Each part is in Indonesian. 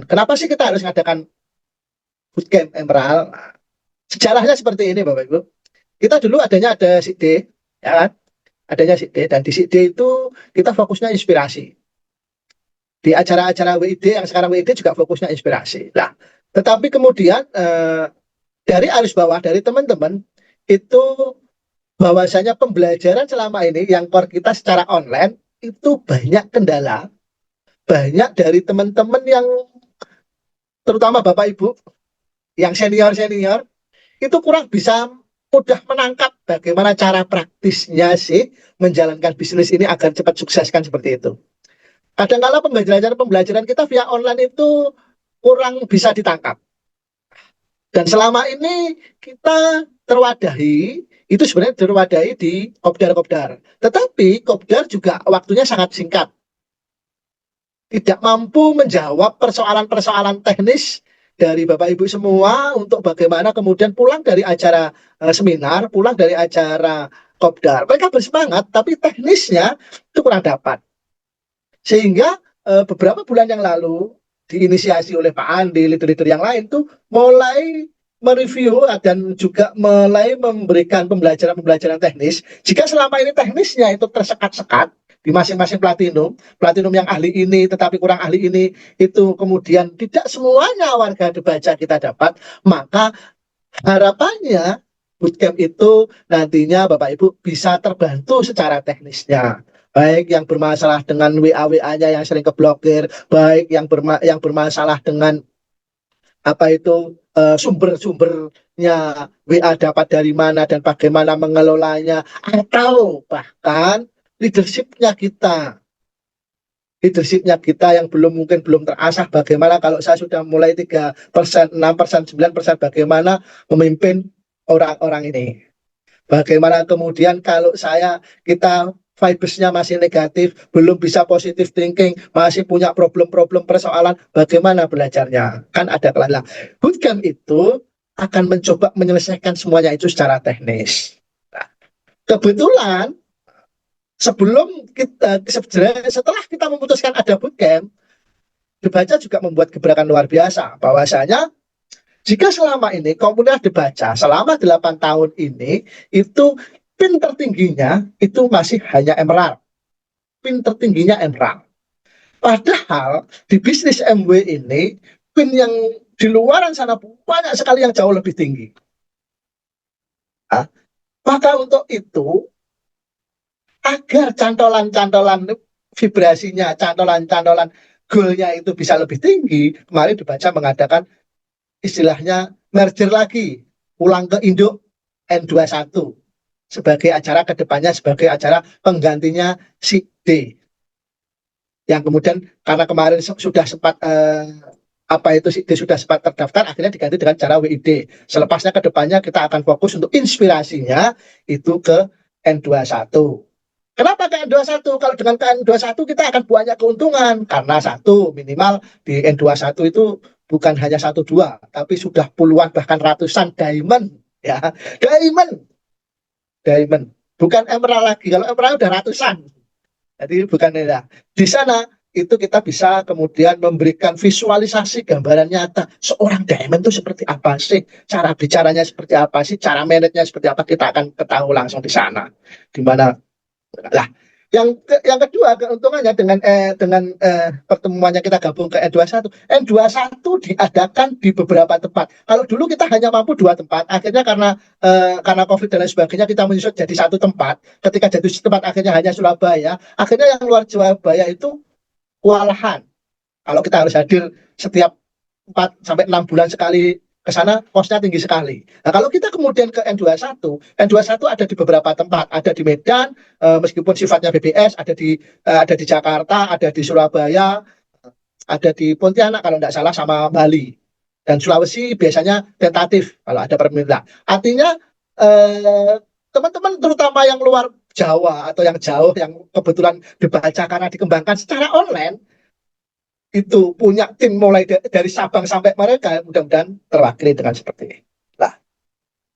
Kenapa sih kita harus mengadakan bootcamp Emerald? Nah, sejarahnya seperti ini Bapak Ibu. Kita dulu ada SID, ya kan? Adanya SID, dan di SID itu kita fokusnya inspirasi. Di acara-acara WID yang sekarang WID juga fokusnya inspirasi. Nah, tetapi kemudian dari arus bawah, dari teman-teman, itu bahwasanya pembelajaran selama ini yang core kita secara online, itu banyak kendala, banyak dari teman-teman yang, terutama Bapak Ibu, yang senior-senior, itu kurang bisa mudah menangkap bagaimana cara praktisnya sih menjalankan bisnis ini agar cepat sukseskan seperti itu. Kadang-kala pembelajaran kita via online itu kurang bisa ditangkap. Dan selama ini kita terwadahi, itu sebenarnya terwadahi di kopdar-kopdar. Tetapi kopdar juga waktunya sangat singkat. Tidak mampu menjawab persoalan-persoalan teknis dari Bapak Ibu semua untuk bagaimana kemudian pulang dari acara seminar, pulang dari acara kopdar. Mereka bersemangat, tapi teknisnya itu kurang dapat. Sehingga beberapa bulan yang lalu diinisiasi oleh Pak Andi, leader-leader yang lain tuh mulai mereview dan juga mulai memberikan pembelajaran-pembelajaran teknis. Jika selama ini teknisnya itu tersekat-sekat di masing-masing platinum, platinum yang ahli ini tetapi kurang ahli ini, itu kemudian tidak semuanya warga dibaca kita dapat, maka harapannya bootcamp itu nantinya Bapak Ibu bisa terbantu secara teknisnya. Baik yang bermasalah dengan WA-WA-nya yang sering keblokir, baik yang bermasalah dengan apa itu sumber-sumbernya WA dapat dari mana dan bagaimana mengelolanya, atau bahkan leadershipnya kita leadershipnya kita yang mungkin belum terasah, bagaimana kalau saya sudah mulai 3%, 6%, 9%, bagaimana memimpin orang-orang ini. Bagaimana kemudian kalau kita vibes-nya masih negatif, belum bisa positive thinking, masih punya problem-problem persoalan, bagaimana belajarnya? Kan ada kelala. Bootcamp itu akan mencoba menyelesaikan semuanya itu secara teknis. Nah, kebetulan setelah kita memutuskan ada bootcamp, Dibaca juga membuat gebrakan luar biasa. Bahwasanya jika selama ini komunitas Dibaca selama 8 tahun ini itu pin tertingginya itu masih hanya emerald. Pin tertingginya emerald. Padahal di bisnis MW ini pin yang di luaran sana banyak sekali yang jauh lebih tinggi. Nah, maka untuk itu agar cantolan-cantolan vibrasinya, cantolan-cantolan goalnya itu bisa lebih tinggi, kemarin Dibaca mengadakan istilahnya merger lagi, pulang ke induk N21 sebagai acara kedepannya, sebagai acara penggantinya si D. Yang kemudian karena kemarin sudah sempat apa itu si D sudah sempat terdaftar, akhirnya diganti dengan cara WID. Selepasnya kedepannya kita akan fokus untuk inspirasinya itu ke N21. Kenapa ke N21? Kalau dengan ke N21 kita akan banyak keuntungan. Karena satu, minimal di N21 itu bukan hanya satu dua, tapi sudah puluhan bahkan ratusan diamond. Ya, diamond. Diamond. Bukan emerald lagi. Kalau emerald udah ratusan. Jadi bukan ya. Di sana itu kita bisa kemudian memberikan visualisasi gambaran nyata seorang diamond itu seperti apa sih, cara bicaranya seperti apa sih, cara manajenya seperti apa, kita akan ketahui langsung di sana. Di mana lah, yang kedua keuntungannya dengan pertemuannya kita gabung ke N21. N21 diadakan di beberapa tempat. Kalau dulu kita hanya mampu 2 tempat, akhirnya karena COVID dan lain sebagainya kita menyusut jadi 1 tempat. Ketika jadi 1 tempat akhirnya hanya Surabaya. Akhirnya yang luar Surabaya itu kewalahan. Kalau kita harus hadir setiap 4 sampai 6 bulan sekali ke sana, kosnya tinggi sekali. Nah, kalau kita kemudian ke N21, N21 ada di beberapa tempat, ada di Medan, meskipun sifatnya BBS, ada di Jakarta, ada di Surabaya, ada di Pontianak kalau tidak salah, sama Bali. Dan Sulawesi biasanya tentatif kalau ada permintaan. Artinya teman-teman terutama yang luar Jawa atau yang jauh, yang kebetulan dibaca karena dikembangkan secara online, itu punya tim mulai dari Sabang sampai mereka, mudah-mudahan terwakili dengan seperti ini. Nah,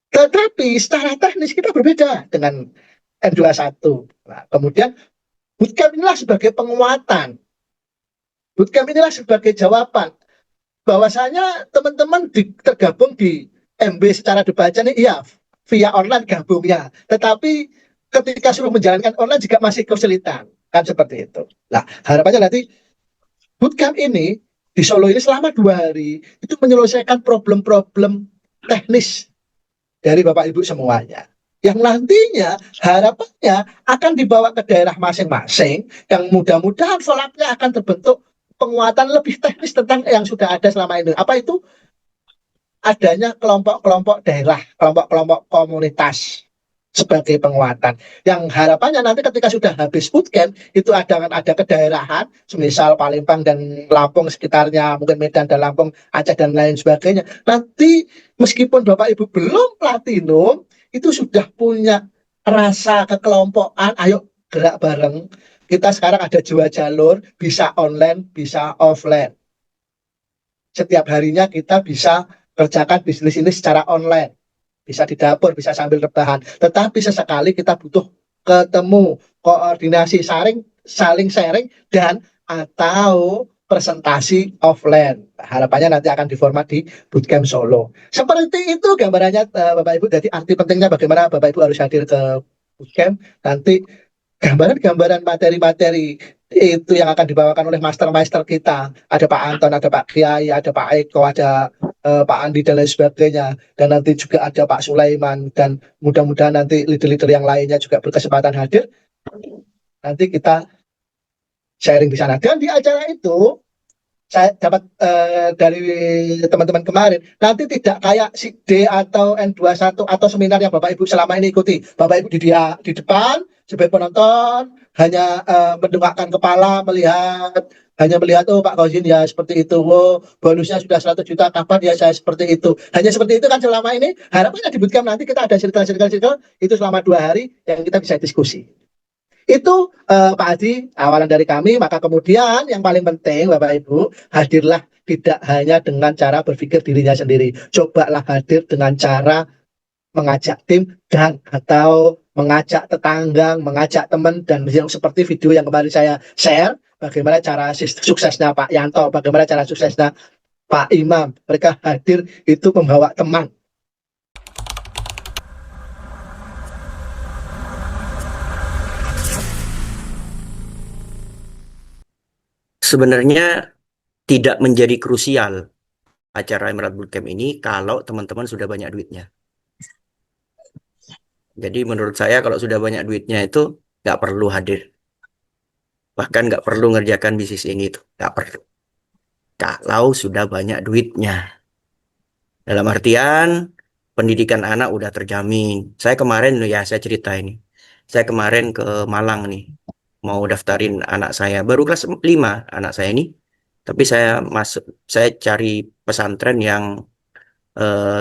tetapi secara teknis kita berbeda dengan N21. Nah, kemudian bootcamp inilah sebagai penguatan. Bootcamp inilah sebagai jawaban. bahwasanya teman-teman tergabung di MB secara dibaca nih, iya via online gabungnya, tetapi ketika suruh menjalankan online juga masih kesulitan, kan seperti itu. Nah, harapannya nanti bootcamp ini di Solo ini selama 2 hari itu menyelesaikan problem-problem teknis dari Bapak Ibu semuanya. Yang nantinya harapannya akan dibawa ke daerah masing-masing, yang mudah-mudahan follow-up-nya akan terbentuk penguatan lebih teknis tentang yang sudah ada selama ini. Apa itu? Adanya kelompok-kelompok daerah, kelompok-kelompok komunitas sebagai penguatan. Yang harapannya nanti ketika sudah habis bootcamp itu ada kedaerahan, misal Palembang dan Lampung sekitarnya, mungkin Medan dan Lampung, Aceh dan lain sebagainya. Nanti meskipun Bapak Ibu belum platinum, itu sudah punya rasa kekelompokan, ayo gerak bareng. Kita sekarang ada 2 jalur, bisa online, bisa offline. Setiap harinya kita bisa kerjakan bisnis ini secara online, bisa di dapur, bisa sambil rebahan. Tetapi sesekali kita butuh ketemu, koordinasi, saling sharing, dan atau presentasi offline. Harapannya nanti akan diformat di Bootcamp Solo. Seperti itu gambarannya Bapak Ibu. Jadi arti pentingnya bagaimana Bapak Ibu harus hadir ke Bootcamp. Nanti gambaran-gambaran materi-materi itu yang akan dibawakan oleh master-master kita. Ada Pak Anton, ada Pak Kiai, ada Pak Eko, ada Pak Andi dan lain sebagainya. Dan nanti juga ada Pak Sulaiman, dan mudah-mudahan nanti leader-leader yang lainnya juga berkesempatan hadir. Nanti kita sharing di sana. Dan di acara itu saya dapat dari teman-teman kemarin, nanti tidak kayak SID atau N21 atau seminar yang Bapak Ibu selama ini ikuti. Bapak Ibu di depan sebagai penonton hanya mendongakkan kepala, hanya melihat, oh Pak Kozin ya seperti itu, oh bonusnya sudah 100 juta, kapan ya saya seperti itu. Hanya seperti itu kan selama ini. Harapannya di bootcamp nanti kita ada circle-circle itu selama 2 hari yang kita bisa diskusi. Itu Pak Haji, awalan dari kami. Maka kemudian yang paling penting Bapak Ibu, hadirlah tidak hanya dengan cara berpikir dirinya sendiri. Cobalah hadir dengan cara mengajak tim dan atau mengajak tetangga, mengajak teman, dan yang seperti video yang kemarin saya share, bagaimana cara suksesnya Pak Yanto, bagaimana cara suksesnya Pak Imam. Mereka hadir itu membawa teman. Sebenarnya tidak menjadi krusial acara Emerald Bootcamp ini kalau teman-teman sudah banyak duitnya. Jadi menurut saya kalau sudah banyak duitnya itu nggak perlu hadir. Bahkan nggak perlu ngerjakan bisnis ini tuh. Nggak perlu. Kalau sudah banyak duitnya. Dalam artian pendidikan anak udah terjamin. Saya kemarin ya saya cerita ini. Saya kemarin ke Malang nih. Mau daftarin anak saya. Baru kelas 5 anak saya ini. Tapi saya cari pesantren yang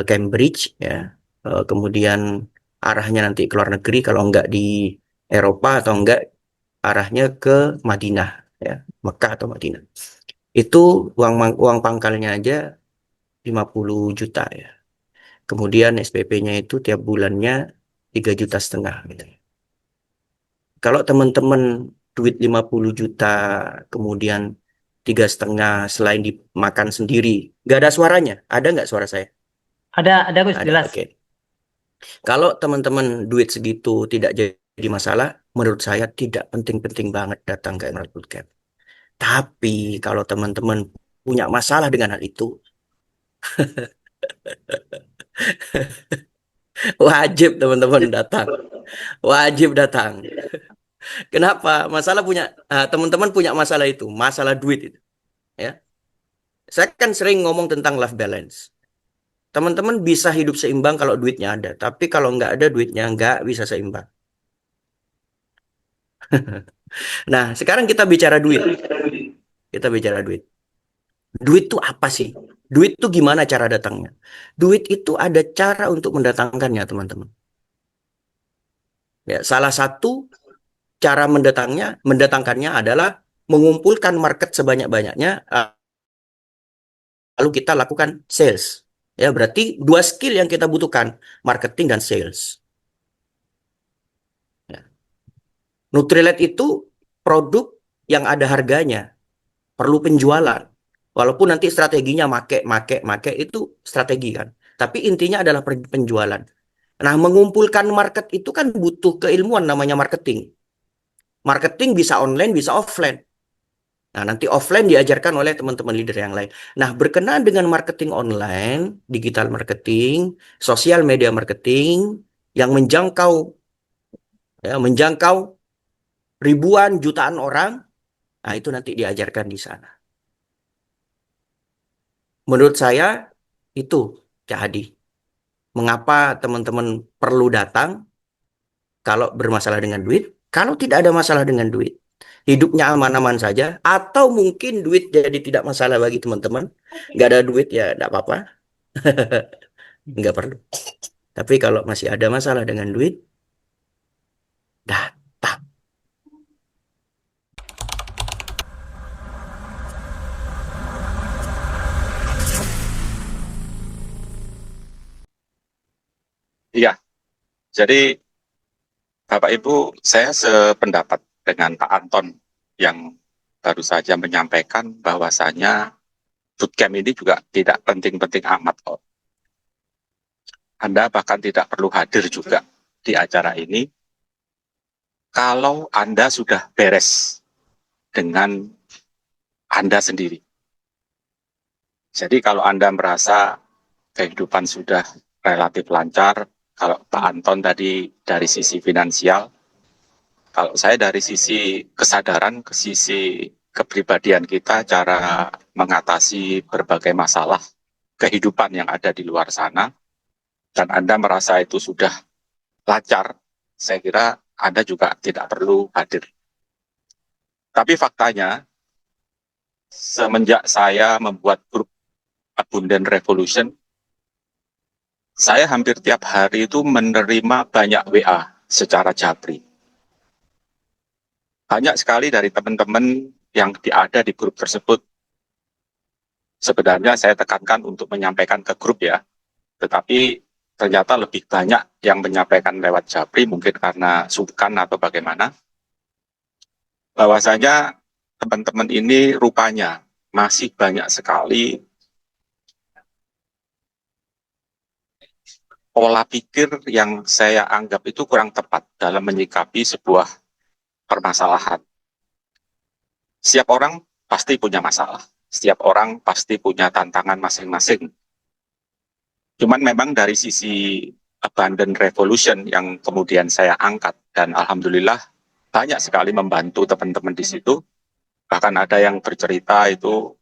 Cambridge ya. Kemudian arahnya nanti ke luar negeri kalau enggak di Eropa atau enggak arahnya ke Madinah ya, Mekah atau Madinah. Itu uang pangkalnya aja 50 juta ya. Kemudian SPP-nya itu tiap bulannya 3,5 juta gitu. Kalau teman-teman duit 50 juta kemudian 3,5 selain dimakan sendiri, nggak ada suaranya. Ada nggak suara saya? Ada Gus, Ada, jelas. oke. Kalau teman-teman duit segitu tidak jadi masalah, menurut saya tidak penting-penting banget datang ke Emerald Bootcamp. Tapi kalau teman-teman punya masalah dengan hal itu, wajib teman-teman datang. Wajib datang. Kenapa? Teman-teman punya masalah itu, masalah duit itu. Ya, saya kan sering ngomong tentang life balance. Teman-teman bisa hidup seimbang kalau duitnya ada, tapi kalau nggak ada duitnya nggak bisa seimbang. Nah, sekarang kita bicara duit. Kita bicara duit. Duit itu apa sih? Duit itu gimana cara datangnya? Duit itu ada cara untuk mendatangkannya, teman-teman. Ya, salah satu cara mendatangkannya adalah mengumpulkan market sebanyak-banyaknya, lalu kita lakukan sales. Ya, berarti 2 skill yang kita butuhkan, marketing dan sales. Ya. Nutrilite itu produk yang ada harganya, perlu penjualan. Walaupun nanti strateginya make itu strategi kan. Tapi intinya adalah penjualan. Nah, mengumpulkan market itu kan butuh keilmuan namanya marketing. Marketing bisa online, bisa offline. Nah, nanti offline diajarkan oleh teman-teman leader yang lain. Nah, berkenaan dengan marketing online, digital marketing, sosial media marketing yang menjangkau ribuan jutaan orang, nah itu nanti diajarkan di sana. Menurut saya itu Cak Hadi. Mengapa teman-teman perlu datang kalau bermasalah dengan duit? Kalau tidak ada masalah dengan duit, hidupnya aman-aman saja, atau mungkin duit jadi tidak masalah bagi teman-teman, nggak ada duit ya nggak apa-apa, nggak perlu. Tapi kalau masih ada masalah dengan duit, datang. Iya, jadi Bapak Ibu, saya sependapat dengan Pak Anton yang baru saja menyampaikan bahwasanya bootcamp ini juga tidak penting-penting amat kok. Anda bahkan tidak perlu hadir juga di acara ini kalau Anda sudah beres dengan Anda sendiri. Jadi kalau Anda merasa kehidupan sudah relatif lancar, kalau Pak Anton tadi dari sisi finansial, kalau saya dari sisi kesadaran, ke sisi kepribadian kita, cara mengatasi berbagai masalah kehidupan yang ada di luar sana, dan Anda merasa itu sudah lancar, saya kira Anda juga tidak perlu hadir. Tapi faktanya, semenjak saya membuat grup Abundant Revolution, saya hampir tiap hari itu menerima banyak WA secara japri. Banyak sekali dari teman-teman yang ada di grup tersebut. Sebenarnya saya tekankan untuk menyampaikan ke grup ya, tetapi ternyata lebih banyak yang menyampaikan lewat japri, mungkin karena sungkan atau bagaimana. Bahwasanya teman-teman ini rupanya masih banyak sekali pola pikir yang saya anggap itu kurang tepat dalam menyikapi sebuah permasalahan. Setiap orang pasti punya masalah. Setiap orang pasti punya tantangan masing-masing. Cuman memang dari sisi Abundant Revolution yang kemudian saya angkat, dan alhamdulillah banyak sekali membantu teman-teman di situ. Bahkan ada yang bercerita itu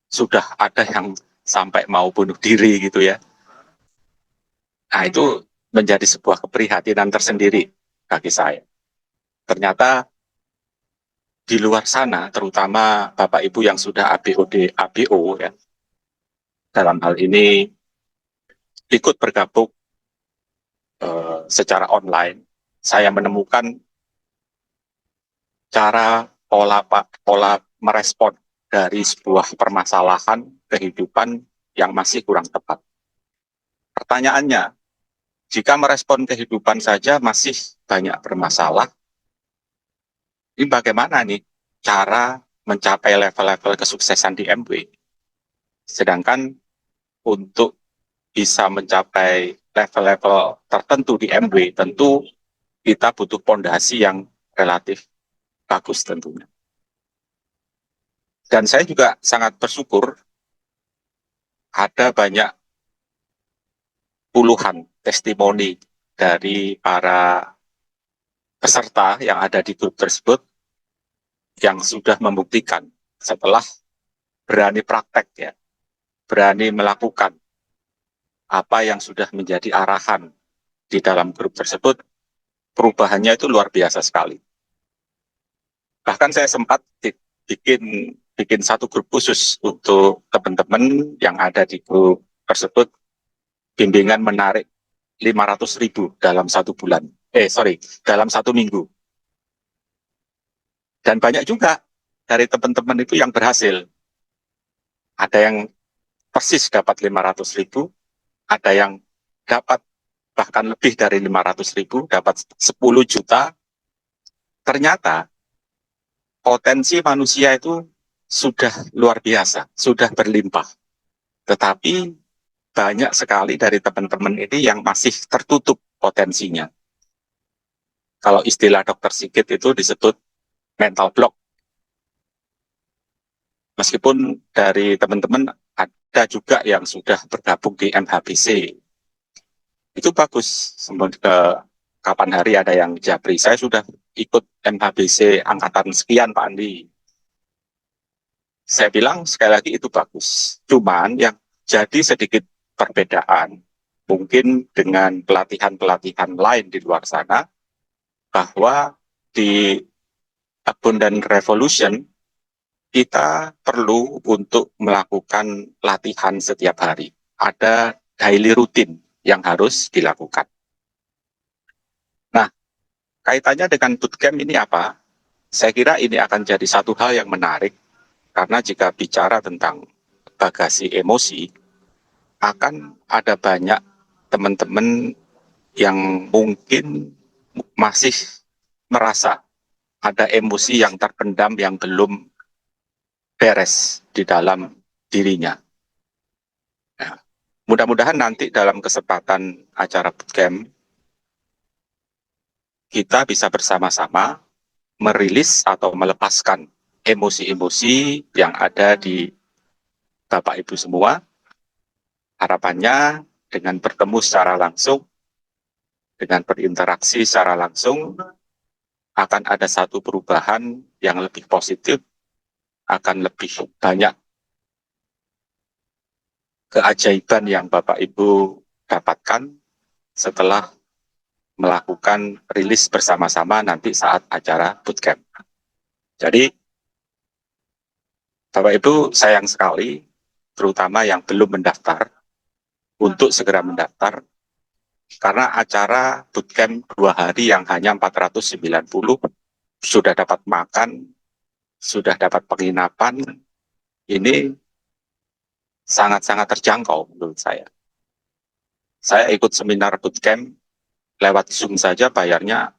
sudah ada yang sampai mau bunuh diri gitu ya. Nah itu menjadi sebuah keprihatinan tersendiri bagi saya. Ternyata di luar sana, terutama Bapak Ibu yang sudah ABOD, ABO ya, dalam hal ini ikut bergabung secara online, saya menemukan cara pola merespon dari sebuah permasalahan kehidupan yang masih kurang tepat. Pertanyaannya, jika merespon kehidupan saja masih banyak bermasalah, ini bagaimana nih cara mencapai level-level kesuksesan di MW? Sedangkan untuk bisa mencapai level-level tertentu di MW, tentu kita butuh pondasi yang relatif bagus tentunya. Dan saya juga sangat bersyukur ada banyak puluhan testimoni dari para peserta yang ada di grup tersebut yang sudah membuktikan setelah berani praktek ya, berani melakukan apa yang sudah menjadi arahan di dalam grup tersebut, perubahannya itu luar biasa sekali. Bahkan saya sempat bikin satu grup khusus untuk teman-teman yang ada di grup tersebut, bimbingan menarik 500.000 dalam satu bulan. Dalam satu minggu. Dan banyak juga dari teman-teman itu yang berhasil. Ada yang persis dapat 500.000, ada yang dapat bahkan lebih dari 500.000, dapat 10 juta. Ternyata potensi manusia itu sudah luar biasa, sudah berlimpah. Tetapi banyak sekali dari teman-teman ini yang masih tertutup potensinya. Kalau istilah dokter Sigit itu disebut mental block. Meskipun dari teman-teman ada juga yang sudah bergabung di MHBC. Itu bagus. Kapan hari ada yang japri. Saya sudah ikut MHBC angkatan sekian, Pak Andi. Saya bilang sekali lagi itu bagus. Cuman yang jadi sedikit perbedaan, mungkin dengan pelatihan-pelatihan lain di luar sana, bahwa di Abundant Revolution, kita perlu untuk melakukan latihan setiap hari. Ada daily rutin yang harus dilakukan. Nah, kaitannya dengan bootcamp ini apa? Saya kira ini akan jadi satu hal yang menarik, karena jika bicara tentang bagasi emosi, akan ada banyak teman-teman yang mungkin masih merasa ada emosi yang terpendam yang belum beres di dalam dirinya. Nah, mudah-mudahan nanti dalam kesempatan acara bootcamp, kita bisa bersama-sama merilis atau melepaskan emosi-emosi yang ada di Bapak Ibu semua. Harapannya dengan bertemu secara langsung, dengan berinteraksi secara langsung, akan ada satu perubahan yang lebih positif, akan lebih banyak keajaiban yang Bapak Ibu dapatkan setelah melakukan rilis bersama-sama nanti saat acara bootcamp. Jadi, Bapak Ibu sayang sekali, terutama yang belum mendaftar, untuk segera mendaftar, karena acara bootcamp 2 hari yang hanya 490, sudah dapat makan, sudah dapat penginapan, ini sangat-sangat terjangkau menurut saya. Saya ikut seminar bootcamp, lewat Zoom saja bayarnya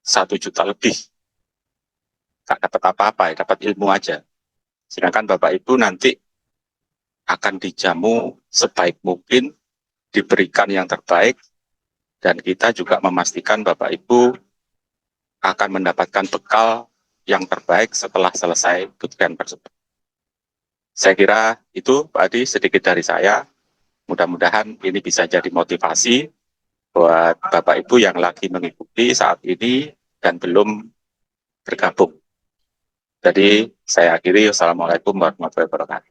1 juta lebih. Nggak dapat apa-apa, ya, dapat ilmu aja. Sedangkan Bapak Ibu nanti akan dijamu sebaik mungkin, diberikan yang terbaik, dan kita juga memastikan Bapak Ibu akan mendapatkan bekal yang terbaik setelah selesai bootcamp tersebut. Saya kira itu, Pak Adi, sedikit dari saya. Mudah-mudahan ini bisa jadi motivasi buat Bapak Ibu yang lagi mengikuti saat ini dan belum bergabung. Jadi saya akhiri. Wassalamualaikum warahmatullahi wabarakatuh.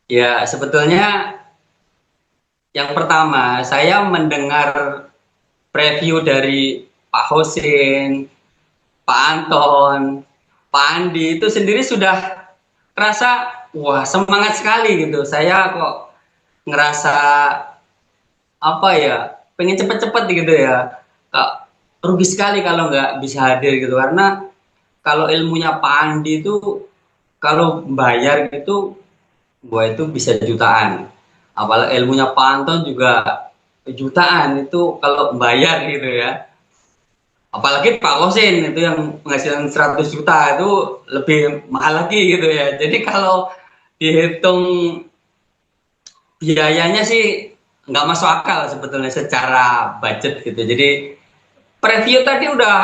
Ya, sebetulnya yang pertama, saya mendengar preview dari Pak Hosin, Pak Anton, Pak Andi itu sendiri sudah terasa, wah semangat sekali gitu. Saya kok ngerasa apa ya, pengen cepet-cepet gitu ya. Rugi sekali kalau nggak bisa hadir gitu, karena kalau ilmunya Pak Andi itu kalau bayar gitu, wah itu bisa jutaan. Apalagi ilmunya Pak Anton juga jutaan itu kalau bayar gitu ya. Apalagi Pak Kosin itu yang penghasilan 100 juta itu lebih mahal lagi gitu ya. Jadi kalau dihitung biayanya sih nggak masuk akal sebetulnya secara budget gitu. Jadi preview tadi udah,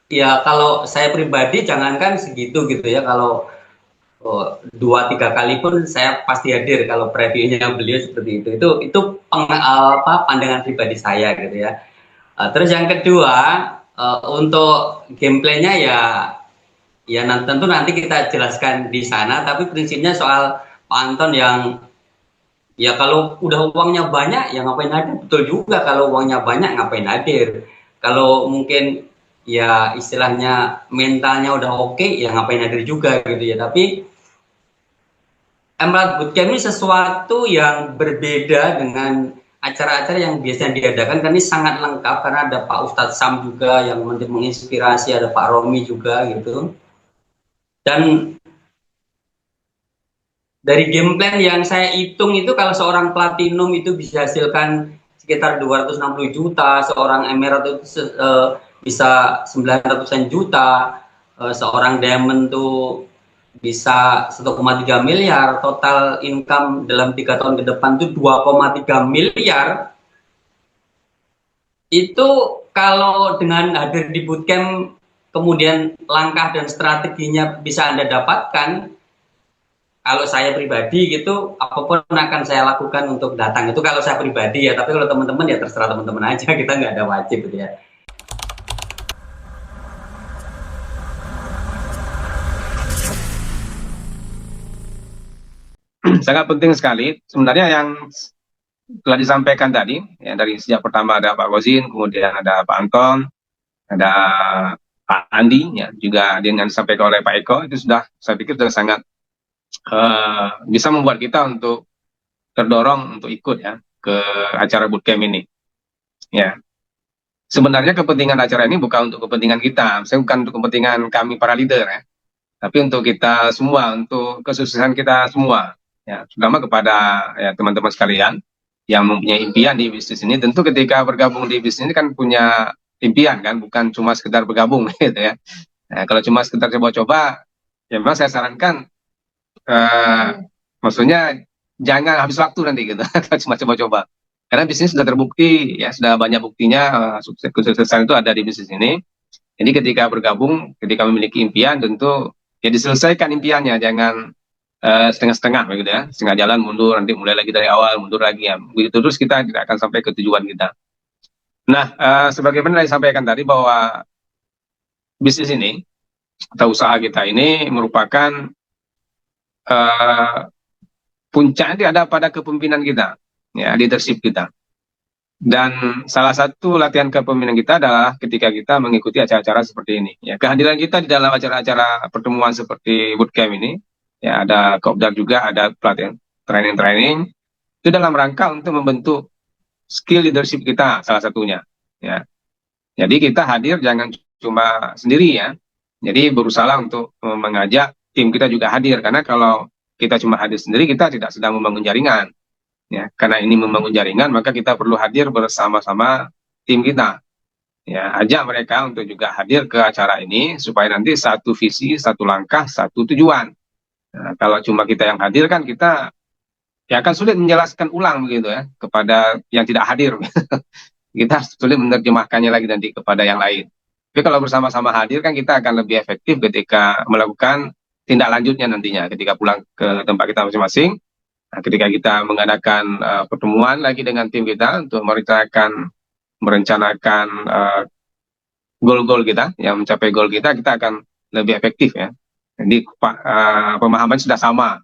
ya kalau saya pribadi jangankan segitu gitu ya, kalau 2-3 kali pun saya pasti hadir kalau previewnya beliau seperti itu pandangan pribadi saya gitu ya. Terus yang kedua, untuk gameplaynya ya tentu nanti kita jelaskan di sana, tapi prinsipnya soal Pak Anton yang ya kalau udah uangnya banyak ya ngapain hadir, betul juga, kalau uangnya banyak ngapain hadir. Kalau mungkin ya istilahnya mentalnya udah oke, ya ngapain hadir juga gitu ya. Tapi Emerald Bootcamp ini sesuatu yang berbeda dengan acara-acara yang biasanya diadakan, karena ini sangat lengkap, karena ada Pak Ustadz Sam juga yang menginspirasi, ada Pak Romi juga gitu. Dan dari game plan yang saya hitung itu, kalau seorang platinum itu bisa hasilkan sekitar 260 juta, seorang emerald itu bisa 900-an juta, seorang diamond tuh bisa 1,3 miliar, total income dalam 3 tahun ke depan tuh 2,3 miliar. Itu kalau dengan hadir di bootcamp, kemudian langkah dan strateginya bisa Anda dapatkan, kalau saya pribadi gitu, apapun akan saya lakukan untuk datang. Itu kalau saya pribadi ya, tapi kalau teman-teman ya terserah teman-teman aja, kita nggak ada wajib gitu ya. Sangat penting sekali. Sebenarnya yang telah disampaikan tadi, ya, dari sejak pertama ada Pak Gozin, kemudian ada Pak Anton, ada Pak Andi, ya, juga dengan disampaikan oleh Pak Eko, itu sudah, saya pikir sudah sangat bisa membuat kita untuk terdorong untuk ikut ya ke acara bootcamp ini. Ya, sebenarnya kepentingan acara ini bukan untuk kepentingan kita, saya bukan untuk kepentingan kami para leader ya, tapi untuk kita semua, untuk kesuksesan kita semua. Ya, terutama kepada ya, teman-teman sekalian yang mempunyai impian di bisnis ini. Tentu ketika bergabung di bisnis ini kan punya impian kan, bukan cuma sekedar bergabung gitu ya. Nah, kalau cuma sekedar coba-coba, ya memang saya sarankan maksudnya jangan habis waktu nanti gitu kalau cuma coba-coba. Karena bisnis sudah terbukti ya, sudah banyak buktinya sukses kesuksesan itu ada di bisnis ini. Jadi ketika bergabung, ketika memiliki impian, tentu ya diselesaikan impiannya, jangan setengah-setengah begitu ya, setengah jalan mundur, nanti mulai lagi dari awal, mundur lagi ya. Begitu terus kita tidak akan sampai ke tujuan kita. Nah, sebagaimana disampaikan tadi bahwa bisnis ini atau usaha kita ini merupakan puncaknya ada pada kepemimpinan kita, ya, leadership kita. Dan salah satu latihan kepemimpinan kita adalah ketika kita mengikuti acara-acara seperti ini. Ya, kehadiran kita di dalam acara-acara pertemuan seperti bootcamp ini, ya, ada kopdar juga, ada pelatihan training-training, itu dalam rangka untuk membentuk skill leadership kita salah satunya. Ya, jadi kita hadir jangan cuma sendiri ya. Jadi berusaha untuk mengajak tim kita juga hadir, karena kalau kita cuma hadir sendiri kita tidak sedang membangun jaringan. Ya, karena ini membangun jaringan, maka kita perlu hadir bersama-sama tim kita. Ya, ajak mereka untuk juga hadir ke acara ini supaya nanti satu visi, satu langkah, satu tujuan. Nah, kalau cuma kita yang hadir kan kita ya akan sulit menjelaskan ulang begitu ya kepada yang tidak hadir. Kita sulit menerjemahkannya lagi nanti kepada yang lain. Tapi kalau bersama-sama hadir kan kita akan lebih efektif ketika melakukan tindak lanjutnya nantinya ketika pulang ke tempat kita masing-masing. Nah, ketika kita mengadakan pertemuan lagi dengan tim kita untuk merencanakan goal-goal kita, yang mencapai goal kita akan lebih efektif ya. Jadi pemahaman sudah sama,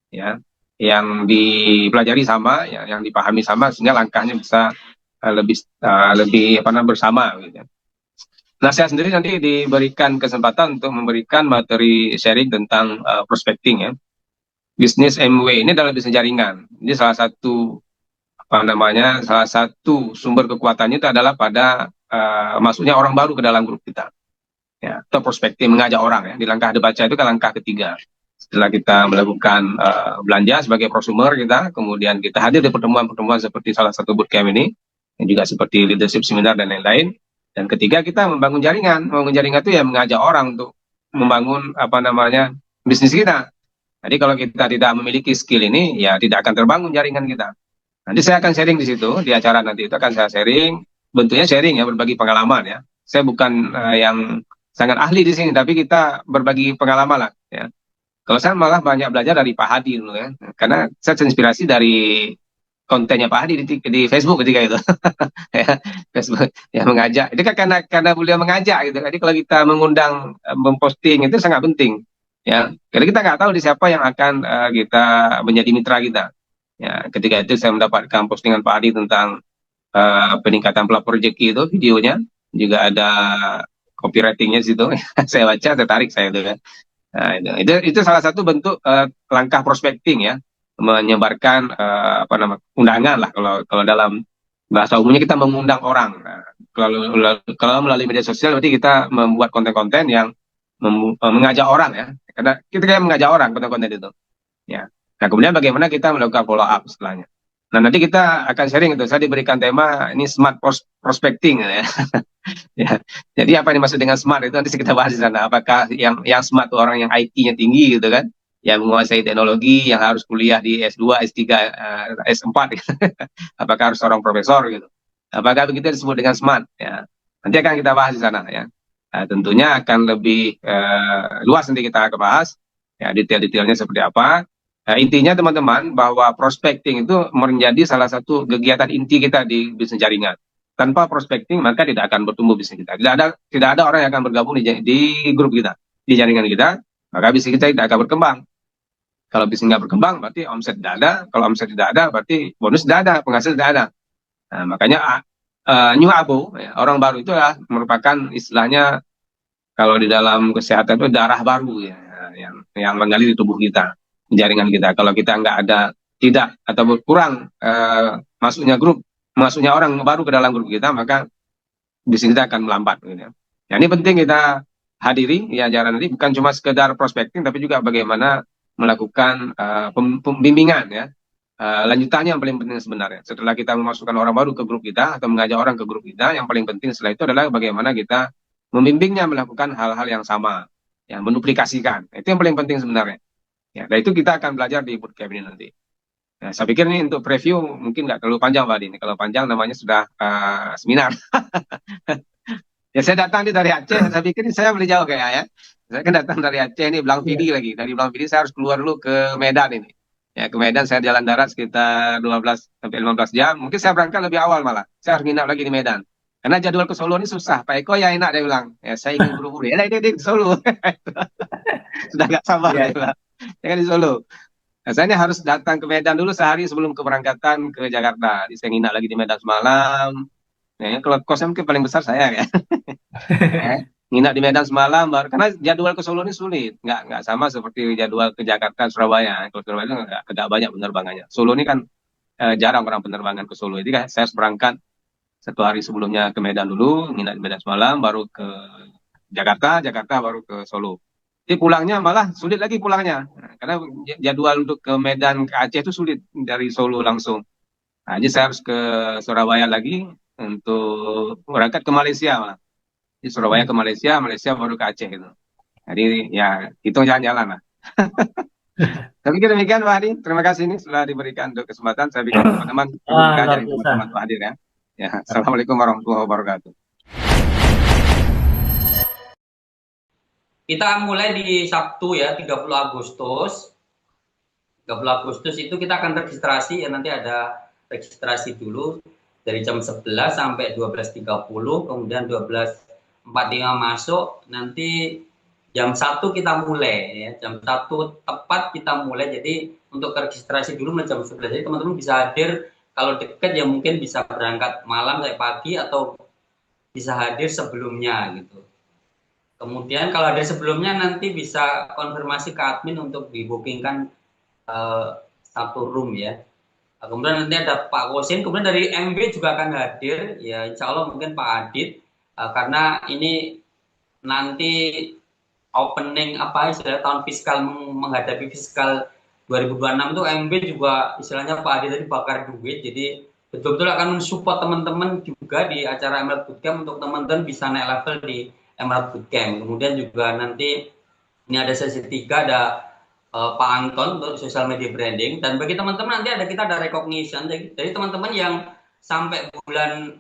ya, yang dipelajari sama, ya, yang dipahami sama, sehingga langkahnya bisa lebih bersama. Gitu. Nah, saya sendiri nanti diberikan kesempatan untuk memberikan materi sharing tentang prospecting ya. Bisnis MW ini adalah bisnis jaringan. Ini salah satu salah satu sumber kekuatannya itu adalah pada masuknya orang baru ke dalam grup kita. Ya, atau prospecting, mengajak orang ya. Di langkah dibaca itu kan langkah ketiga. Setelah kita melakukan belanja sebagai prosumer kita, kemudian kita hadir di pertemuan-pertemuan seperti salah satu bootcamp ini, dan juga seperti leadership seminar dan lain-lain. Dan ketiga kita membangun jaringan. Membangun jaringan itu ya mengajak orang untuk membangun bisnis kita. Jadi kalau kita tidak memiliki skill ini, ya tidak akan terbangun jaringan kita. Nanti saya akan sharing di situ, di acara nanti itu akan saya sharing, bentuknya sharing ya, berbagi pengalaman ya. Saya bukan yang sangat ahli di sini, tapi kita berbagi pengalaman lah ya. Kalau saya malah banyak belajar dari Pak Hadi dulu ya, karena saya terinspirasi dari kontennya Pak Hadi di Facebook ketika itu. Ya, Facebook ya mengajak. Itu kan karena beliau mengajak gitu. Jadi kalau kita mengundang memposting itu sangat penting. Ya, karena kita nggak tahu di siapa yang akan kita menjadi mitra kita. Ya, ketika itu saya mendapatkan postingan Pak Hadi tentang peningkatan pelapor rezeki itu videonya, juga ada copywritingnya situ. Saya baca tertarik saya itu kan. Nah, itu salah satu bentuk langkah prospecting ya, menyebarkan undangan lah kalau dalam bahasa umumnya kita mengundang orang. Nah, kalau melalui media sosial berarti kita membuat konten-konten yang mengajak orang ya, karena kita kayak mengajak orang konten-konten itu. Ya. Nah, kemudian bagaimana kita melakukan follow up setelahnya. Nah, nanti kita akan sharing itu. Saya diberikan tema ini smart prospecting ya. Ya. Jadi apa yang dimaksud dengan smart itu nanti kita bahas di sana. Apakah yang smart itu orang yang IT-nya tinggi gitu kan, yang menguasai teknologi, yang harus kuliah di S2, S3, S4 gitu. Apakah harus seorang profesor gitu. Apakah begitu disebut dengan smart ya. Nanti akan kita bahas di sana ya. Nah, tentunya akan lebih luas nanti kita akan bahas ya detail-detailnya seperti apa. Nah, intinya teman-teman bahwa prospecting itu menjadi salah satu kegiatan inti kita di bisnis jaringan. Tanpa prospecting maka tidak akan bertumbuh bisnis kita. Tidak ada orang yang akan bergabung di grup kita, di jaringan kita, maka bisnis kita tidak akan berkembang. Kalau bisnis nggak berkembang berarti omset tidak ada. Kalau omset tidak ada berarti bonus tidak ada, penghasilan tidak ada. Nah, makanya new abo, ya, orang baru itu adalah merupakan istilahnya kalau di dalam kesehatan itu darah baru ya, yang mengalir di tubuh kita, jaringan kita. Kalau kita nggak ada, tidak atau berkurang masuknya orang baru ke dalam grup kita, maka bisnis kita akan melambat. Gitu ya. Nah, ini penting kita hadiri ya ajaran nanti bukan cuma sekedar prospecting, tapi juga bagaimana melakukan pembimbingan ya. Lanjutannya yang paling penting sebenarnya setelah kita memasukkan orang baru ke grup kita atau mengajak orang ke grup kita, yang paling penting setelah itu adalah bagaimana kita membimbingnya melakukan hal-hal yang sama, yang menduplikasikan. Itu yang paling penting sebenarnya. Ya, dan itu kita akan belajar di bootcamp ini nanti. Nah, saya pikir ini untuk preview mungkin nggak terlalu panjang Pak Adi. Kalau panjang namanya sudah seminar. Ya saya datang dari Aceh, saya pikir saya boleh jauh kayak ya. Saya kan datang dari Aceh ini Blang Pidi lagi. Dari Blang Pidi saya harus keluar dulu ke Medan ini. Ya ke Medan saya jalan darat sekitar 12 sampai 15 jam. Mungkin saya berangkat lebih awal malah. Saya harus nginap lagi di Medan. Karena jadwal ke Solo ini susah. Pak Eko ya enak dia bilang. Ya saya ingin buru-buru. Ya dia di Solo. Sudah nggak sabar dia bilang. Ya kan di Solo. Nah, saya ini harus datang ke Medan dulu sehari sebelum keberangkatan ke Jakarta. Jadi saya nginap lagi di Medan semalam. Nah, kalau kosnya mungkin paling besar saya ya. Nginap di Medan semalam baru karena jadwal ke Solo ini sulit, nggak sama seperti jadwal ke Jakarta, Surabaya. Kalau Surabaya itu nggak banyak penerbangannya. Solo ini kan jarang orang penerbangan ke Solo. Jadi kan saya harus berangkat 1 hari sebelumnya ke Medan dulu, nginap di Medan semalam, baru ke Jakarta, Jakarta baru ke Solo. Jadi pulangnya malah sulit lagi pulangnya, karena jadwal untuk ke Medan ke Aceh itu sulit dari Solo langsung. Nah, jadi saya harus ke Surabaya lagi untuk berangkat ke Malaysia malah. Di Surabaya ke Malaysia, Malaysia baru ke Aceh gitu. Jadi ya hitung jalan-jalan lah. Saya pikir demikian Pak Hadi. Terima kasih ini setelah diberikan untuk kesempatan. Saya pikir teman-teman belajar Luar biasa. teman-teman Pak Hadir ya. Ya, Assalamualaikum warahmatullahi wabarakatuh. Kita mulai di Sabtu ya, 30 Agustus. 30 Agustus itu kita akan registrasi ya, nanti ada registrasi dulu dari jam 11 sampai 12.30, kemudian 12.45 masuk, nanti jam 1 kita mulai ya, jam 1 tepat kita mulai. Jadi untuk registrasi dulu jam 11, jadi teman-teman bisa hadir. Kalau dekat ya mungkin bisa berangkat malam sampai pagi atau bisa hadir sebelumnya gitu. Kemudian kalau ada sebelumnya nanti bisa konfirmasi ke admin untuk dibookingkan satu room ya. Kemudian nanti ada Pak Wosin, kemudian dari MB juga akan hadir ya, insya Allah mungkin Pak Adit, karena ini nanti opening apa istilah tahun fiskal, menghadapi fiskal 2026 itu MB juga istilahnya Pak Adit tadi bakar duit, jadi betul-betul akan mensupport teman-teman juga di acara Emerald Bootcamp untuk teman-teman bisa naik level di Emerald Bootcamp. Kemudian juga nanti ini ada sesi 3, ada Pak Anton untuk social media branding, dan bagi teman-teman nanti kita ada recognition. Jadi teman-teman yang sampai bulan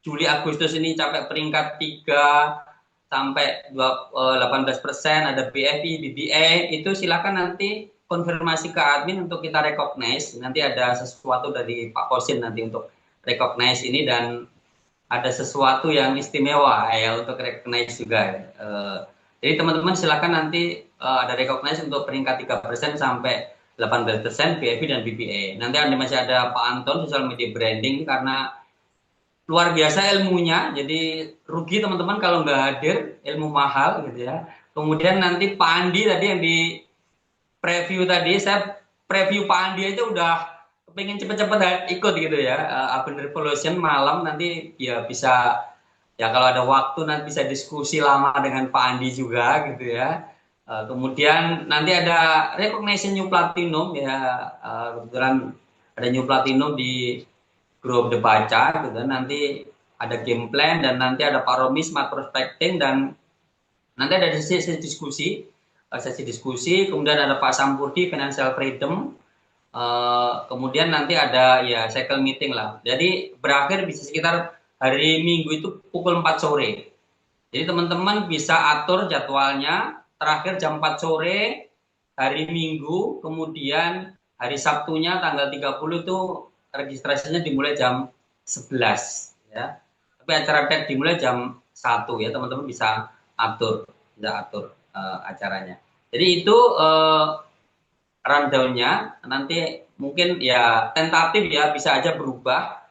Juli Agustus ini sampai peringkat 3 sampai 18%, ada BFI, BBA, itu silakan nanti konfirmasi ke admin untuk kita recognize. Nanti ada sesuatu dari Pak Kosin nanti untuk recognize ini, dan ada sesuatu yang istimewa ya untuk recognize juga. Jadi teman-teman silakan nanti ada recognize untuk peringkat 3% sampai 18% BFI dan BBA. Nanti masih ada Pak Anton social media branding, karena luar biasa ilmunya, jadi rugi teman-teman kalau nggak hadir, ilmu mahal gitu ya. Kemudian nanti Pak Andi tadi yang di preview tadi, saya preview Pak Andi itu udah pengen cepet-cepet ikut gitu ya, Urban Revolution malam nanti ya bisa ya, kalau ada waktu nanti bisa diskusi lama dengan Pak Andi juga gitu ya. Kemudian nanti ada recognition new platinum ya, kebetulan ada New Platinum di grup Debaca gitu. Nanti ada game plan dan nanti ada Pak Romi Smart Prospecting dan nanti ada sesi diskusi, kemudian ada Pak Sampurdi Financial Freedom, kemudian nanti ada ya cycle meeting lah. Jadi berakhir bisa sekitar hari Minggu itu pukul 4 sore. Jadi teman-teman bisa atur jadwalnya, terakhir jam 4 sore hari Minggu, kemudian hari Sabtunya tanggal 30 itu registrasinya dimulai jam 11 ya. Tapi acara TED dimulai jam 1 ya, teman-teman bisa atur acaranya. Jadi itu rundown-nya, nanti mungkin ya tentatif ya, bisa aja berubah